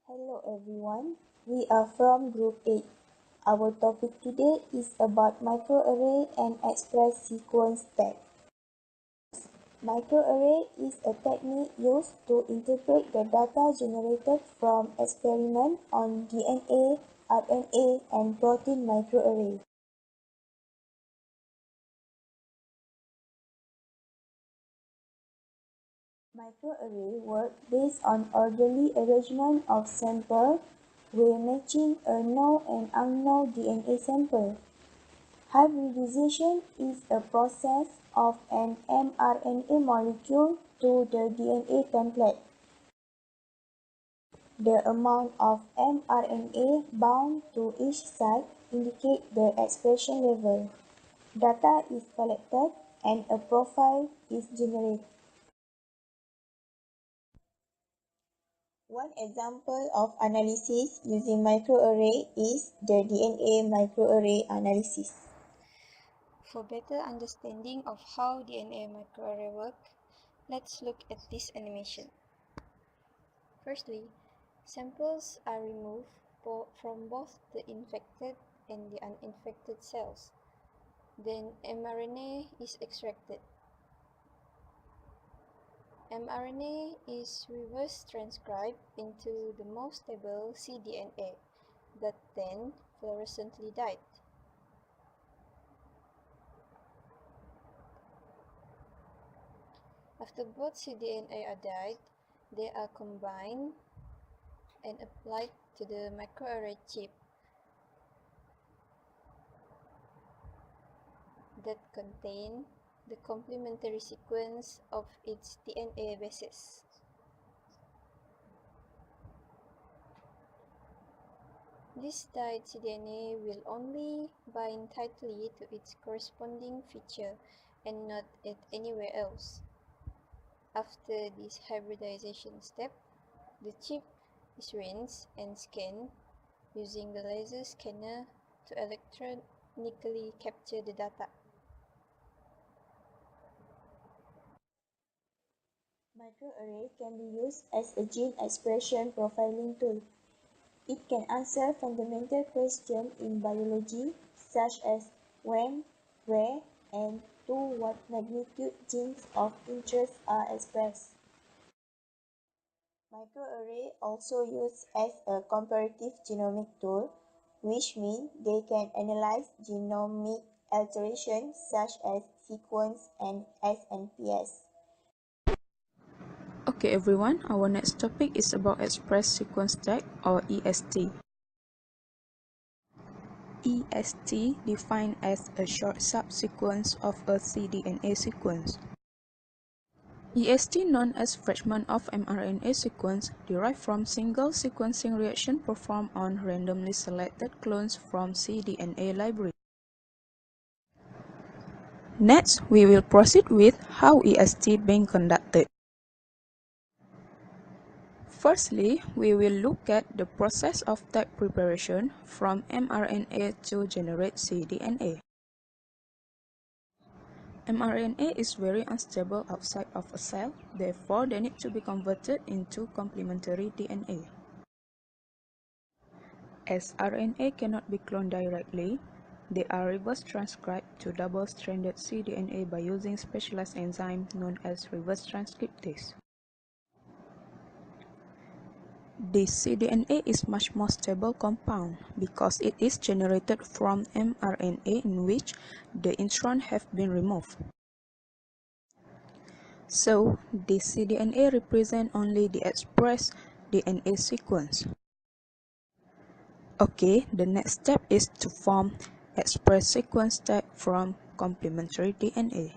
Hello everyone, we are from Group 8. Our topic today is about microarray and express sequence tag. Microarray is a technique used to interpret the data generated from experiments on DNA, RNA, and protein microarray. Microarray work based on orderly arrangement of samples where matching a known and unknown DNA sample. Hybridization is a process of an mRNA molecule to the DNA template. The amount of mRNA bound to each site indicates the expression level. Data is collected and a profile is generated. One example of analysis using microarray is the DNA microarray analysis. For better understanding of how DNA microarray work, let's look at this animation. Firstly, samples are removed from both the infected and the uninfected cells. Then mRNA is extracted. mRNA is reverse transcribed into the most stable cDNA that then fluorescently dyed. After both cDNA are dyed, they are combined and applied to the microarray chip that contain the complementary sequence of its DNA bases. This dyed cDNA will only bind tightly to its corresponding feature and not at anywhere else. After this hybridization step, the chip is rinsed and scanned using the laser scanner to electronically capture the data. Microarray can be used as a gene expression profiling tool. It can answer fundamental questions in biology such as when, where, and to what magnitude genes of interest are expressed. Microarray also used as a comparative genomic tool, which means they can analyze genomic alterations such as sequence and SNPs. Okay everyone, our next topic is about express sequence tag or EST. EST defined as a short subsequence of a cDNA sequence. EST, known as fragment of mRNA sequence, derived from single sequencing reaction performed on randomly selected clones from cDNA library. Next, we will proceed with how EST being conducted. Firstly, we will look at the process of tag preparation from mRNA to generate cDNA. mRNA is very unstable outside of a cell, therefore they need to be converted into complementary DNA. As RNA cannot be cloned directly, they are reverse transcribed to double-stranded cDNA by using specialized enzyme known as reverse transcriptase. This cDNA is much more stable compound because it is generated from mRNA in which the intron have been removed. So, this cDNA represents only the expressed DNA sequence. Okay, the next step is to form express sequence tag from complementary DNA.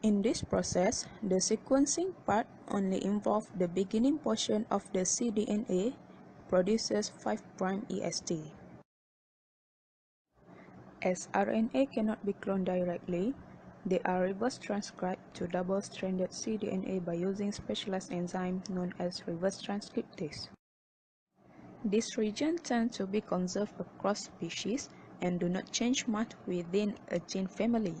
In this process, the sequencing part only involves the beginning portion of the cDNA, produces 5' EST. As RNA cannot be cloned directly, they are reverse transcribed to double-stranded cDNA by using specialized enzyme known as reverse transcriptase. These regions tend to be conserved across species and do not change much within a gene family.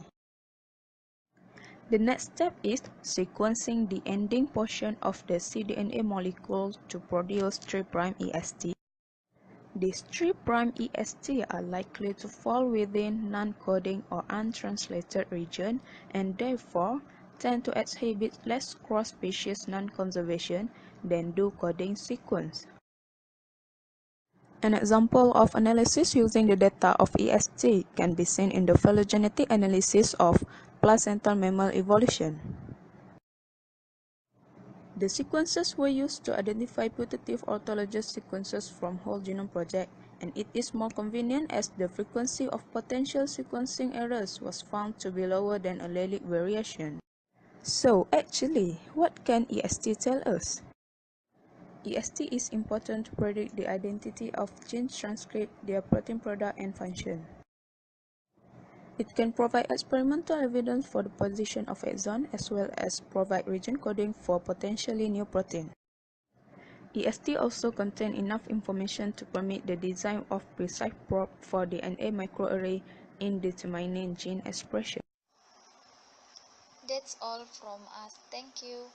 The next step is sequencing the ending portion of the cDNA molecule to produce 3' EST. These 3' EST are likely to fall within non-coding or untranslated region and therefore tend to exhibit less cross-species non-conservation than do coding sequence. An example of analysis using the data of EST can be seen in the phylogenetic analysis of placental mammal evolution. The sequences were used to identify putative orthologous sequences from whole genome project, and it is more convenient as the frequency of potential sequencing errors was found to be lower than allelic variation. So actually, what can EST tell us? EST is important to predict the identity of gene transcript, their protein product, and function. It can provide experimental evidence for the position of exon as well as provide region coding for potentially new protein. EST also contains enough information to permit the design of precise probe for DNA microarray in determining gene expression. That's all from us. Thank you.